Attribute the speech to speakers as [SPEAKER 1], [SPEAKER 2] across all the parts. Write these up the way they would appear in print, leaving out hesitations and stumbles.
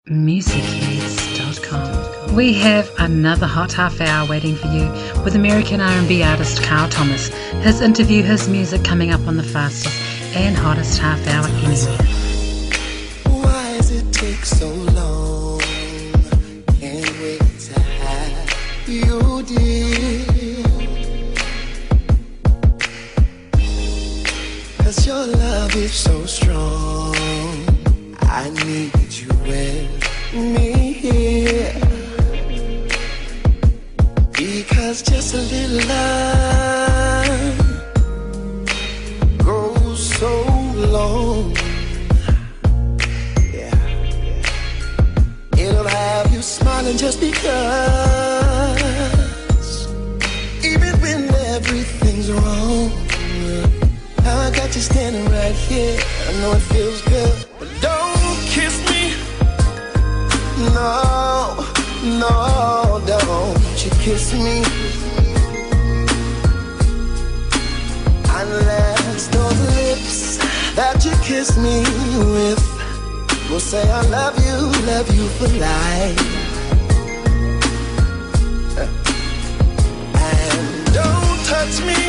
[SPEAKER 1] Muzicheadz.com. We have another hot half hour waiting for you with American R&B artist Carl Thomas. His interview, his music coming up on the fastest and hottest half hour anywhere.
[SPEAKER 2] Why does it take so long? Can't wait to have you, dear. 'Cause your love is so strong. I need you with me here. Because just a little love goes so long. Yeah. It'll have you smiling just because. Even when everything's wrong. Now I got you standing right here. I know it feels good, but don't kiss me. No, no, don't you kiss me. Unless those lips that you kiss me with will say I love you for life. And don't touch me.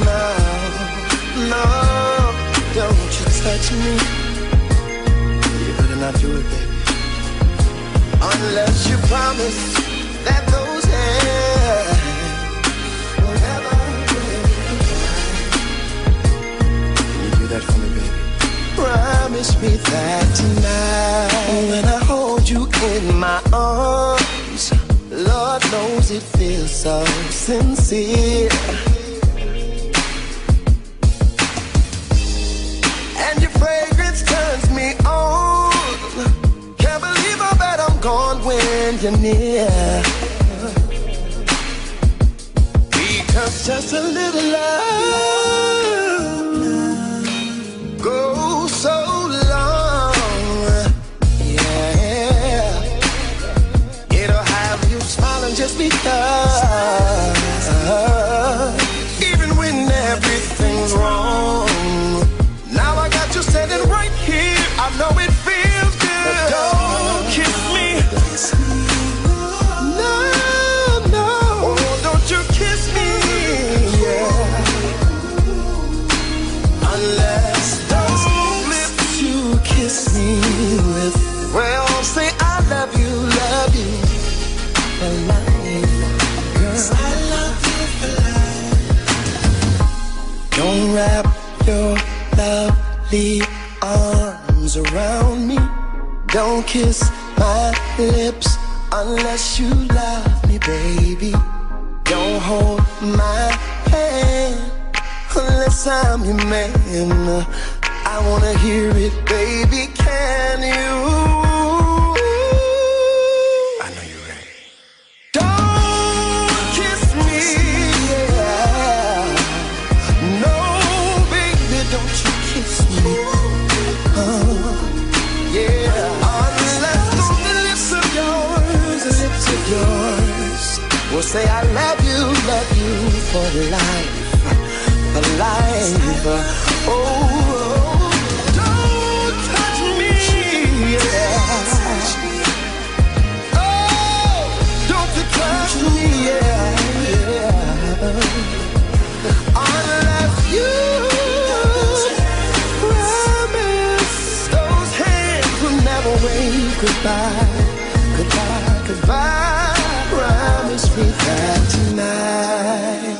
[SPEAKER 2] No, no, don't you touch me. You better not do it, baby. Unless you promise that those hands will never break. Can you do that for me, baby? Promise me that tonight, when I hold you in my arms, Lord knows it feels so sincere. And your fragrance turns me on. Can't believe how bad I'm gone when you're near. Because just a little love goes so long. Yeah. It'll have you smiling just because. Even when everything's wrong. Now I got you standing right here. I know it feels good. But don't kiss me. No, no. Oh, don't you kiss me. Yeah. Unless those lips you kiss me with, well, say I love you for life. Girl, I love you for life. Don't wrap your lovely arms around me. Don't kiss my lips unless you love me, baby. Don't hold my hand unless I'm your man. I wanna hear it, baby, can you? I know you're ready. Don't kiss me, yeah. No, baby, don't you kiss me. Yeah. Unless those lips of yours will say I love you for life, for life. Oh, don't touch me, yeah. Oh, don't you touch me, yeah. Unless you goodbye, goodbye, goodbye. Promise me that tonight.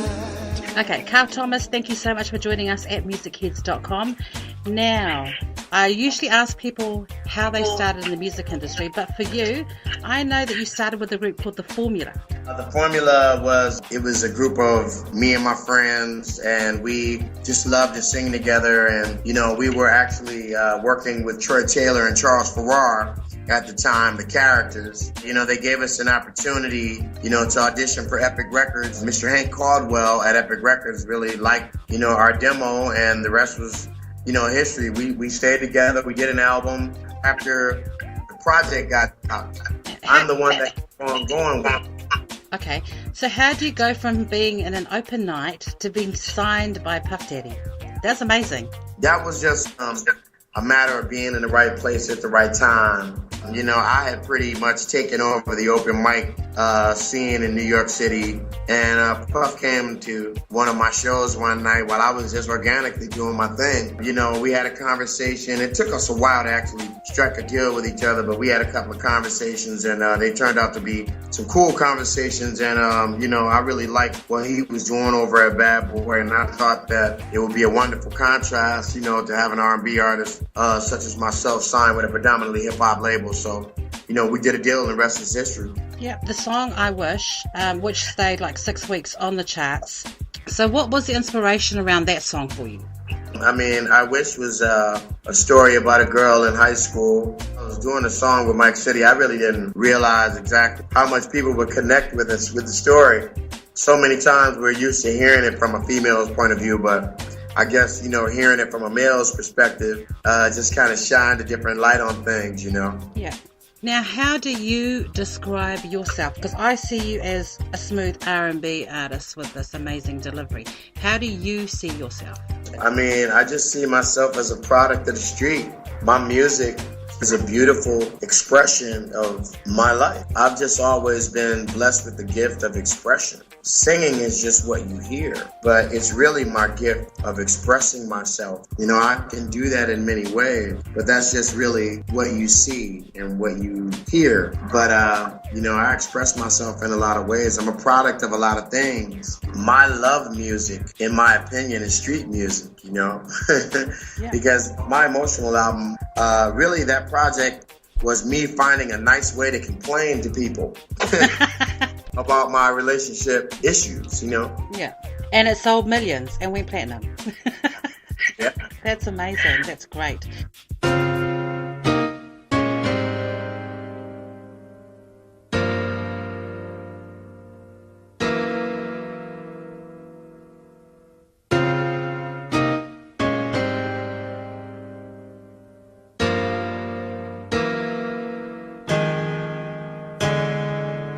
[SPEAKER 1] Okay, Carl Thomas, thank you so much for joining us at Muzicheadz.com. Now, I usually ask people how they started in the music industry, but for you, I know that you started with a group called The Formula.
[SPEAKER 3] The Formula was a group of me and my friends, and we just loved to sing together. And, we were actually working with Troy Taylor and Charles Farrar at the time, the characters. They gave us an opportunity, to audition for Epic Records. Mr. Hank Caldwell at Epic Records really liked, our demo, and the rest was, history. We stayed together. We did an album. After the project got out, I'm the one that kept on going with it.
[SPEAKER 1] Okay, so how do you go from being in an open night to being signed by Puff Daddy? That's amazing.
[SPEAKER 3] That was just a matter of being in the right place at the right time. You know, I had pretty much taken over the open mic scene in New York City, and Puff came to one of my shows one night while I was just organically doing my thing. You know, we had a conversation. It took us a while to actually strike a deal with each other, but we had a couple of conversations, and they turned out to be some cool conversations. And, you know, I really liked what he was doing over at Bad Boy, and I thought that it would be a wonderful contrast, you know, to have an R&B artist such as myself signed with a predominantly hip-hop label. So, you know, we did a deal and the rest is history.
[SPEAKER 1] Yeah, the song I Wish, which stayed like 6 weeks on the charts. So what was the inspiration around that song for you?
[SPEAKER 3] I mean, I Wish was a story about a girl in high school. I was doing a song with Mike City. I really didn't realize exactly how much people would connect with us with the story. So many times we're used to hearing it from a female's point of view, but I guess, you know, hearing it from a male's perspective just kind of shined a different light on things, you know?
[SPEAKER 1] Yeah. Now, how do you describe yourself? Because I see you as a smooth R&B artist with this amazing delivery. How do you see yourself?
[SPEAKER 3] I mean, I just see myself as a product of the street. My music is a beautiful expression of my life. I've just always been blessed with the gift of expression. Singing is just what you hear, but it's really my gift of expressing myself. You know, I can do that in many ways, but that's just really what you see and what you hear. But, you know, I express myself in a lot of ways. I'm a product of a lot of things. My love music, in my opinion, is street music, you know,
[SPEAKER 1] Yeah.
[SPEAKER 3] Because my emotional album, really that project was me finding a nice way to complain to people. About my relationship issues, you know?
[SPEAKER 1] Yeah. And it sold millions and went platinum.
[SPEAKER 3] Yeah.
[SPEAKER 1] That's amazing. That's great.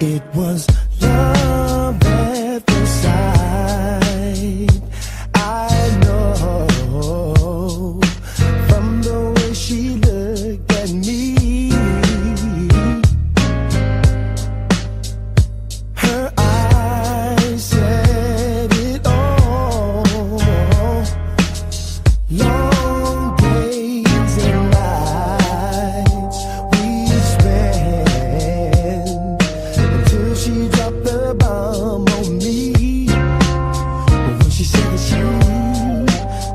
[SPEAKER 2] It was love at first sight. I know from the way she looked at me. Her eyes said it all. Long days and nights we spent until she dropped the bomb on me. When she said that she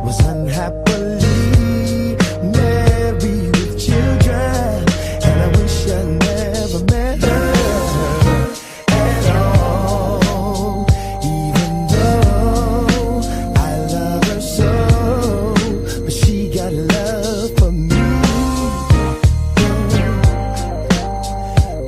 [SPEAKER 2] was unhappily married with children, and I wish I never met her at all. Even though I love her so, but she got love for me.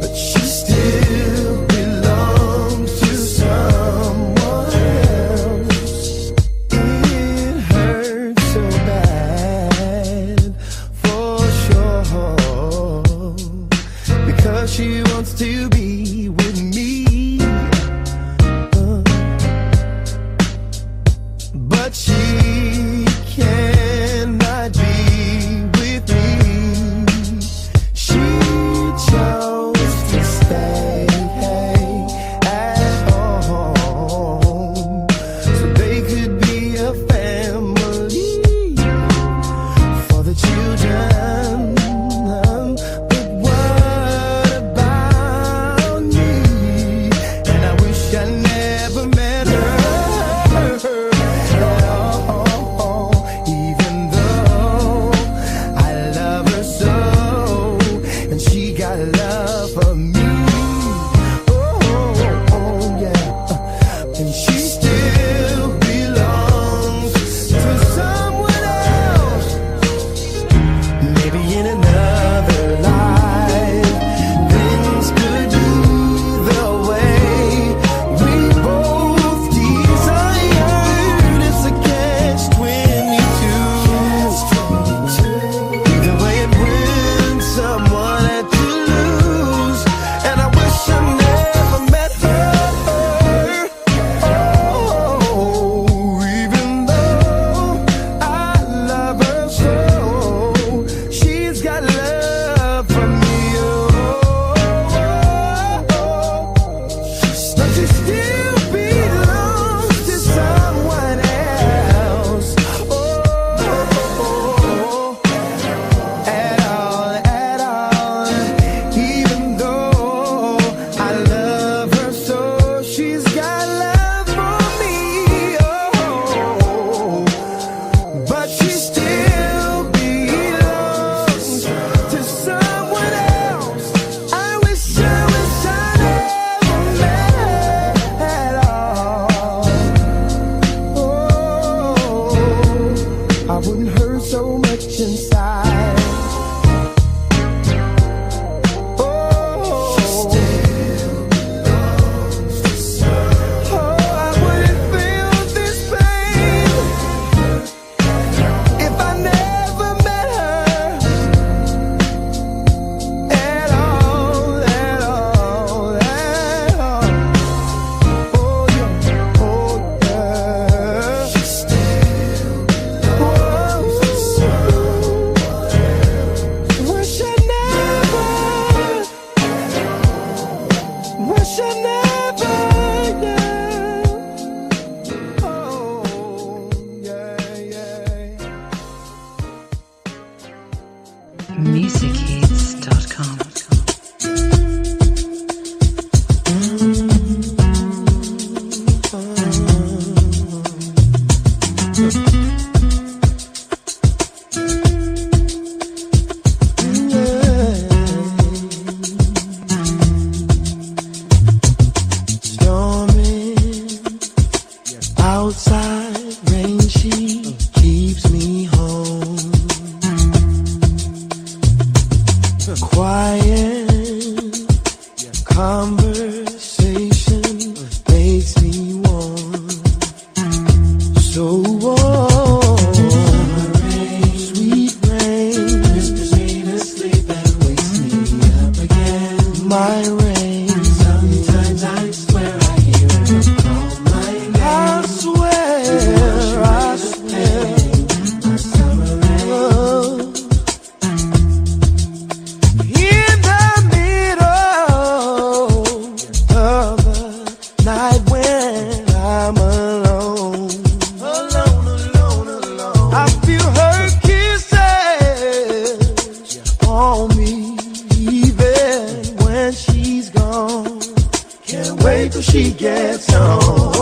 [SPEAKER 2] But she still belongs to someone else. It hurts so bad, for sure, because she wants to be with me. But she cannot be with me. She chose to stay at home so they could be a family for the children. But what about Quiet conversation makes me warm, so warm. Sweet rain whispers me to sleep and wakes me up again. My rain, sometimes I swear I hear it call my name. I swear, I swear. My summer rain. In the middle of the night when I'm alone, I feel her kisses on me, even when she's gone. Can't wait till she gets home.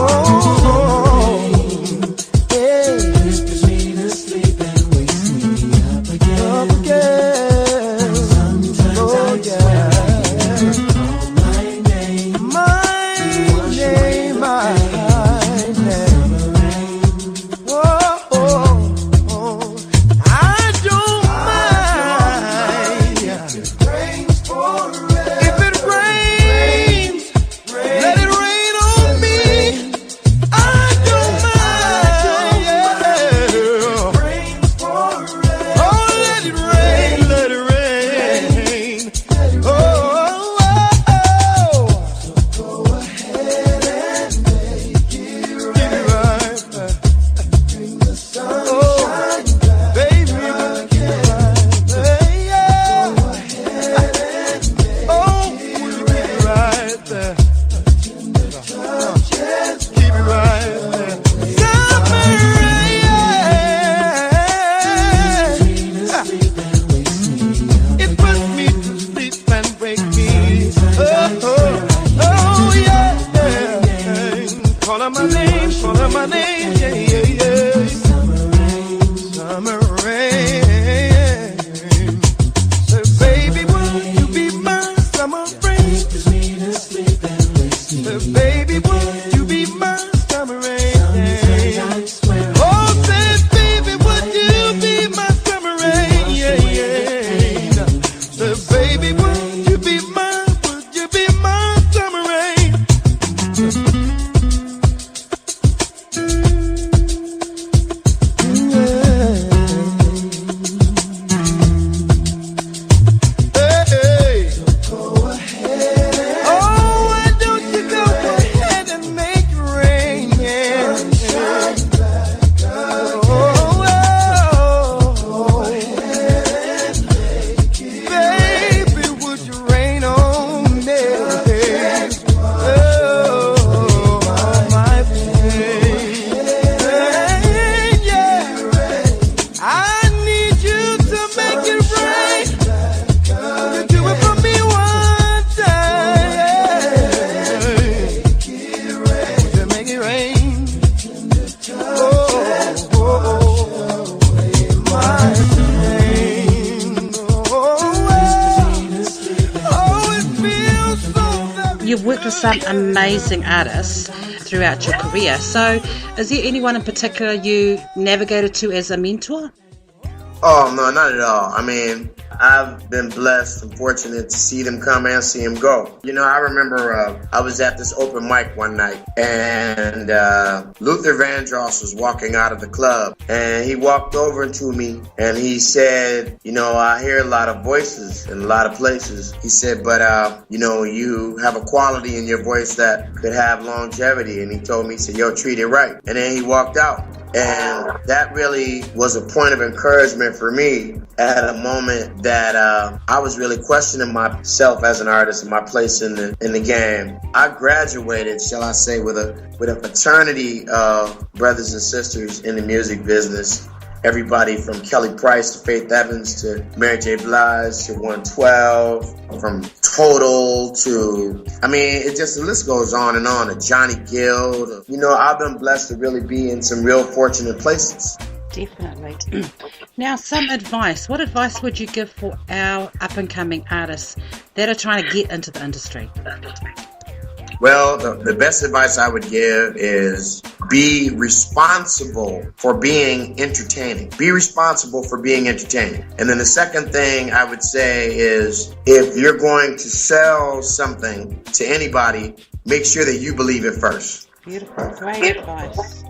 [SPEAKER 2] Yeah. Whispers me to sleep and wakes me up again. Up again. Sometimes I swear I hear her call my name. My name, my name. Oh, oh, oh. I don't mind if it rains forever. If it rains, let it rain on me. I don't mind. Yeah. Oh, let it rain, let it rain. Oh, oh, oh, oh. So go ahead and make it right. Bring the sunshine back. Baby, make it right. Yeah. Go ahead and make oh, keep it right there. Keep it right there. Summer rain. It puts me to sleep and wake me. Oh, oh, oh, yeah, yeah. Call out my name, call out my name, yeah, yeah, yeah. Summer rain. So baby, will you be my summer rain? So baby, will you be my summer rain? Oh, say baby, would you be my summer rain? Yeah, yeah. So baby, would you be my summer rain? Hey, hey. Go ahead. Oh, why don't you go ahead and make it rain? Yeah. Oh, oh, baby, would you rain on me? Oh, my pain, yeah. I need you to make it rain. You do it for me one time. Would you make it rain? Oh, oh, oh, my pain. Oh, it feels so very
[SPEAKER 1] You've worked with some amazing artists throughout your career. So, is there anyone in particular you navigated to as a mentor?
[SPEAKER 3] Oh, no, not at all. I mean, I've been blessed and fortunate to see them come and see them go. You know, I remember I was at this open mic one night, and Luther Vandross was walking out of the club, and he walked over to me, and he said, you know, I hear a lot of voices in a lot of places. He said, but, you know, you have a quality in your voice that could have longevity. And he told me, he said, yo, treat it right. And then he walked out. And that really was a point of encouragement for me at a moment that I was really questioning myself as an artist and my place in the game. I graduated, shall I say, with a fraternity of brothers and sisters in the music business. Everybody from Kelly Price to Faith Evans to Mary J. Blige to 112, from Total to, I mean, it just, the list goes on and on, to Johnny Gill. You know, I've been blessed to really be in some real fortunate places.
[SPEAKER 1] Definitely. Now, some advice. What advice would you give for our up-and-coming artists that are trying to get into the industry?
[SPEAKER 3] Well, the best advice I would give is be responsible for being entertaining. Be responsible for being entertaining. And then the second thing I would say is if you're going to sell something to anybody, make sure that you believe it first.
[SPEAKER 1] Beautiful. Great advice.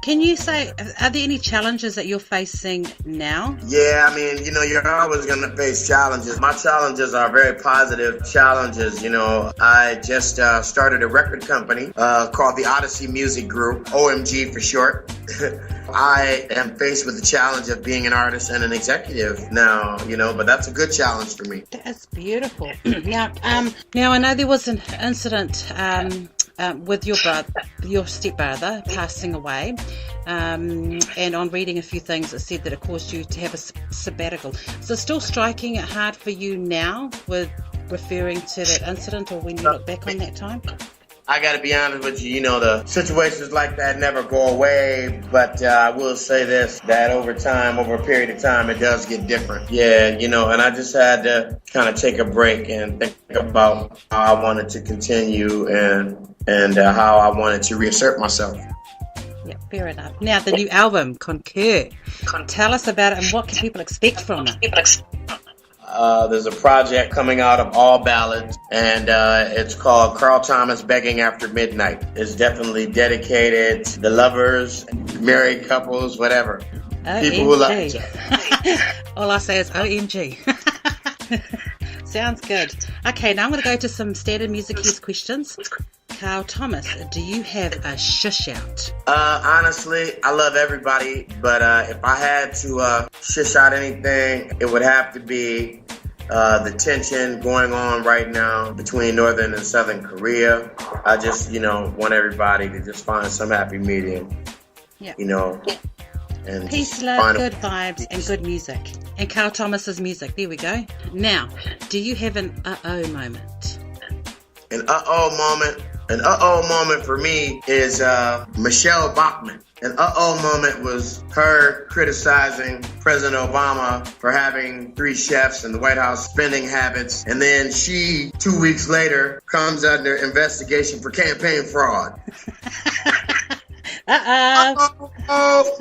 [SPEAKER 1] Can you say, are there any challenges that you're facing now?
[SPEAKER 3] Yeah, I mean, you're always going to face challenges. My challenges are very positive challenges. I just started a record company called the Odyssey Music Group, OMG for short. I am faced with the challenge of being an artist and an executive now, but that's a good challenge for me.
[SPEAKER 1] That's beautiful. Now I know there was an incident with your stepbrother passing away, and on reading a few things, it said that it caused you to have a sabbatical. So still striking it hard for you now with referring to that incident, or when you look back on that time?
[SPEAKER 3] I got to be honest with you, the situations like that never go away, but I will say this, that over a period of time, it does get different. Yeah, and I just had to kind of take a break and think about how I wanted to continue and how I wanted to reassert myself.
[SPEAKER 1] Yeah, fair enough. Now, the new album, Concur. Tell us about it and what can people expect from it?
[SPEAKER 3] There's a project coming out of all ballads, and it's called Carl Thomas Begging After Midnight. It's definitely dedicated to the lovers, married couples, whatever.
[SPEAKER 1] OMG.
[SPEAKER 3] People who love each other.
[SPEAKER 1] All I say is OMG. Sounds good. Okay, now I'm going to go to some standard Muzicheadz questions. Carl Thomas, do you have a shush out?
[SPEAKER 3] Honestly, I love everybody, but if I had to shush out anything, it would have to be the tension going on right now between Northern and Southern Korea. I just, want everybody to just find some happy medium.
[SPEAKER 1] Yeah.
[SPEAKER 3] And
[SPEAKER 1] peace, love, good vibes, and good music. And Carl Thomas's music. There we go. Now, do you have an uh-oh moment?
[SPEAKER 3] An uh-oh moment for me is Michelle Bachmann. An uh-oh moment was her criticizing President Obama for having 3 chefs in the White House spending habits. And then she, 2 weeks later, comes under investigation for campaign fraud.
[SPEAKER 1] Uh-oh.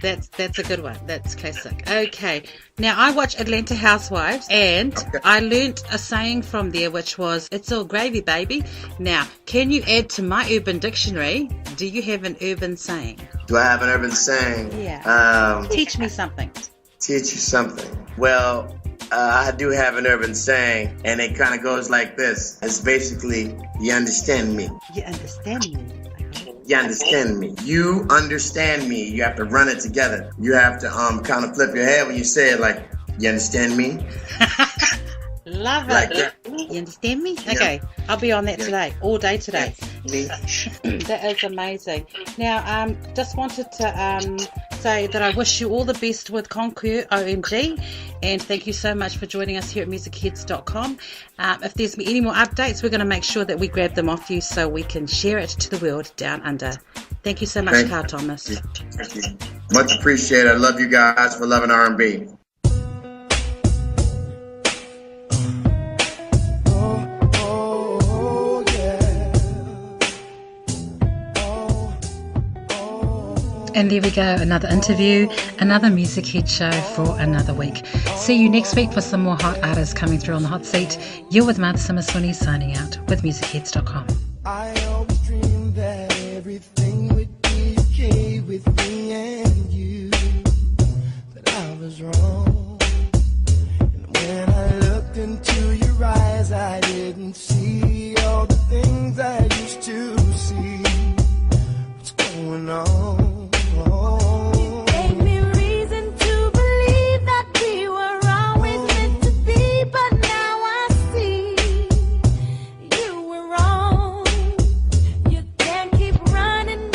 [SPEAKER 1] That's a good one. That's classic. Okay. Now, I watch Atlanta Housewives, and I learnt a saying from there, which was, it's all gravy, baby. Now, can you add to my urban dictionary, do you have an urban saying?
[SPEAKER 3] Do I have an urban saying?
[SPEAKER 1] Yeah. Teach me something.
[SPEAKER 3] Teach you something. Well, I do have an urban saying, and it kind of goes like this. It's basically, you understand me.
[SPEAKER 1] You understand me.
[SPEAKER 3] You understand me. You understand me. You have to run it together. You have to kind of flip your head when you say it, like, you understand me?
[SPEAKER 1] Love
[SPEAKER 3] like
[SPEAKER 1] it.
[SPEAKER 3] That.
[SPEAKER 1] You understand me? Okay. I'll be on that today. All day today. That is amazing. Now, just wanted to say that I wish you all the best with Concur, OMG, and thank you so much for joining us here at Muzicheadz.com. If there's any more updates, we're going to make sure that we grab them off you so we can share it to the world down under. Thank you so much, Carl Thomas.
[SPEAKER 3] Thank you. Much appreciated. I love you guys for loving R&B.
[SPEAKER 1] And there we go, another interview, another Muzicheadz show for another week. See you next week for some more hot artists coming through on the hot seat. You're with Samasoni signing out with Muzicheadz.com.
[SPEAKER 2] I always dreamed that everything would be okay with me and you, but I was wrong. And when I looked into your eyes, I didn't see all the things I used to see. What's going on?
[SPEAKER 4] Running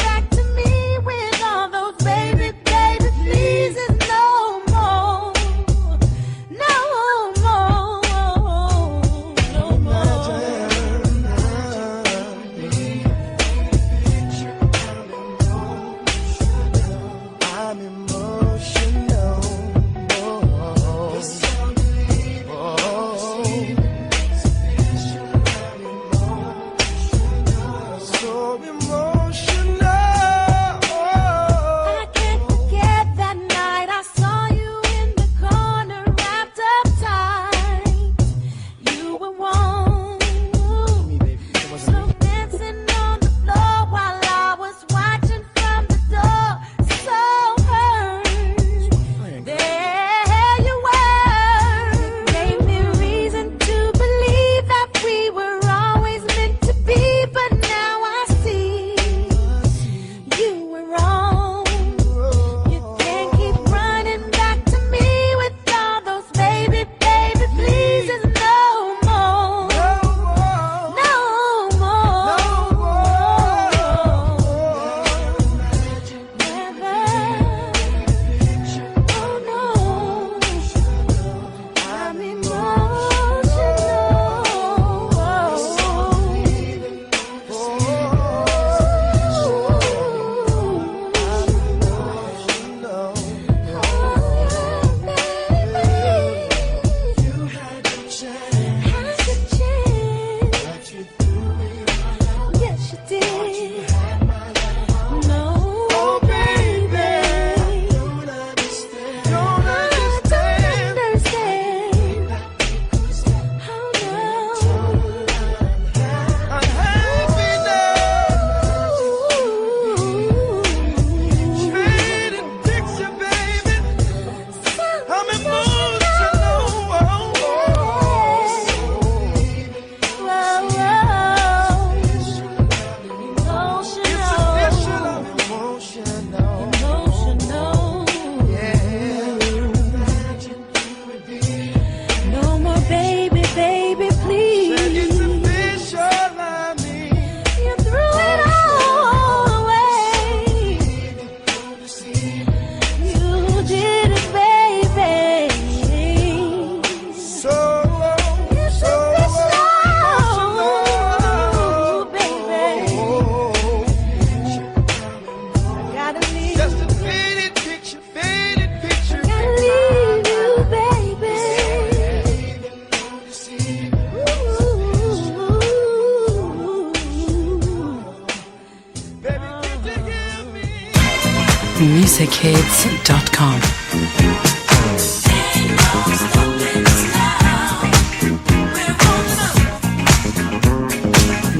[SPEAKER 4] Muzicheadz.com.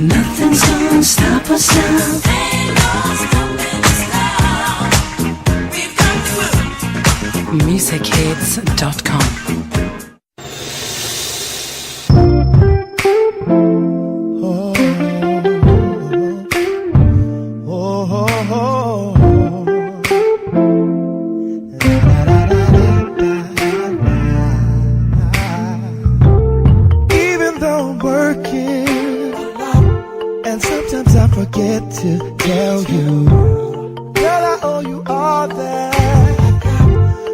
[SPEAKER 4] Nothing's gonna stop us now. Muzicheadz.com.
[SPEAKER 2] Even though I'm working, and sometimes I forget to tell you, girl, I owe you all that.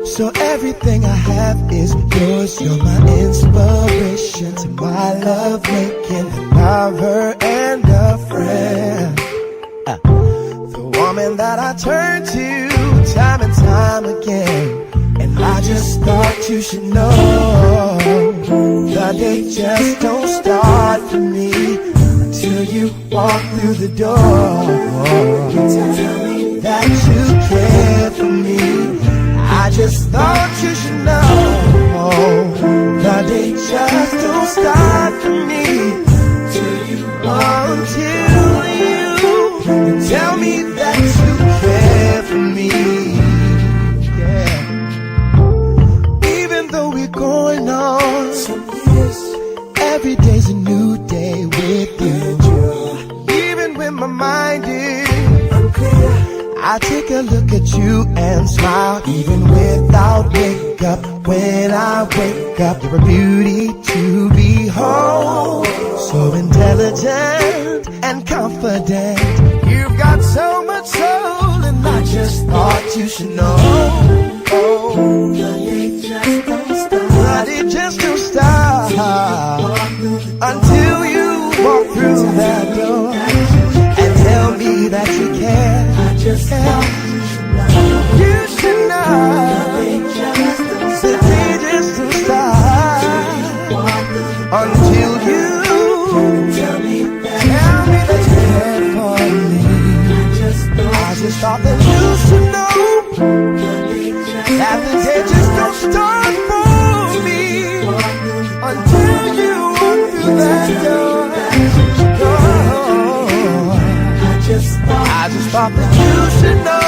[SPEAKER 2] So everything I have is yours. You're my inspiration to my love making, a lover and a friend. The woman that I turn to time and time again. And I just thought you should know the day just don't start for me until you walk through the door. Tell me that you care for me. I just thought you should know the day just don't start for me until you tell me that you care for me. Yeah. Even though we're going on some years, every day's a new day with you. Even when my mind is unclear, I take a look at you and smile, even without makeup. When I wake up, you're a beauty to behold. So intelligent and confident, you've got so much soul, and I just thought you should know. That it just don't stop until you walk through that door and tell me that you care. I just thought you should know that they just don't stop until you tell me that you care for me. I just thought that you should know that the day just don't start for me until you walk through that door. I just thought that you should know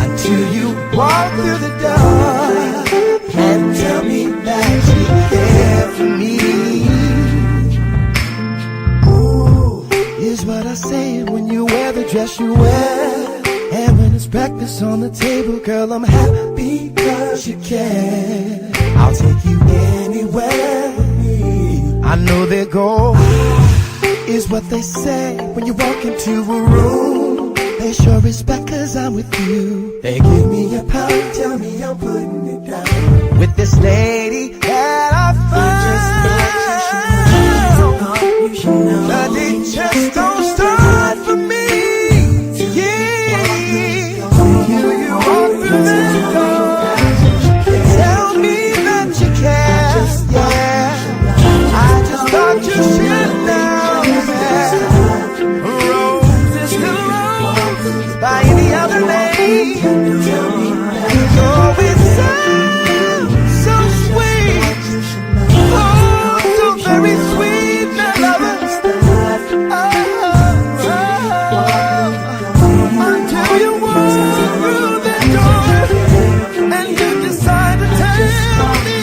[SPEAKER 2] until you walk through the door and tell me that you care for me. Ooh, is what I say when you wear the dress you wear, and when it's breakfast on the table, girl, I'm happy because you care. I'll take you anywhere with me. I know their goal is what they say when you walk into a room. They show respect cause I'm with you. They give me a pound, tell me I'm putting it down with this lady that I found. That they just don't start for me. Yeah, you walk through the door, tell me that you care. Yeah, I just thought you should know. By any other name, oh, it sounds so sweet, oh, so very sweet, my lover. Until you walk through the door and you decide to tell me,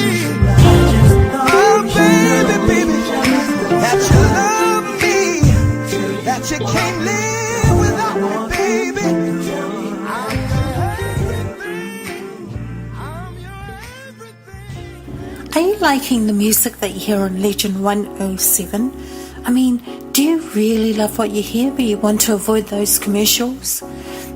[SPEAKER 2] oh, baby, that you love me, that you can't live without me, baby.
[SPEAKER 4] Are you liking the music that you hear on Legend 107? I mean, do you really love what you hear but you want to avoid those commercials?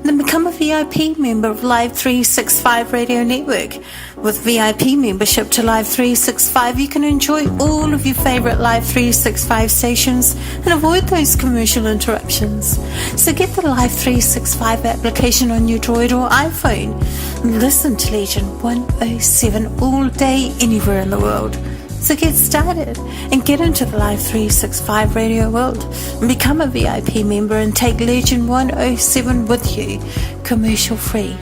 [SPEAKER 4] Then become a VIP member of Live 365 Radio Network. With VIP membership to Live 365, you can enjoy all of your favourite Live 365 stations and avoid those commercial interruptions. So get the Live 365 application on your Droid or iPhone and listen to Legend 107 all day, anywhere in the world. So get started and get into the Live 365 radio world and become a VIP member and take Legend 107 with you, commercial free.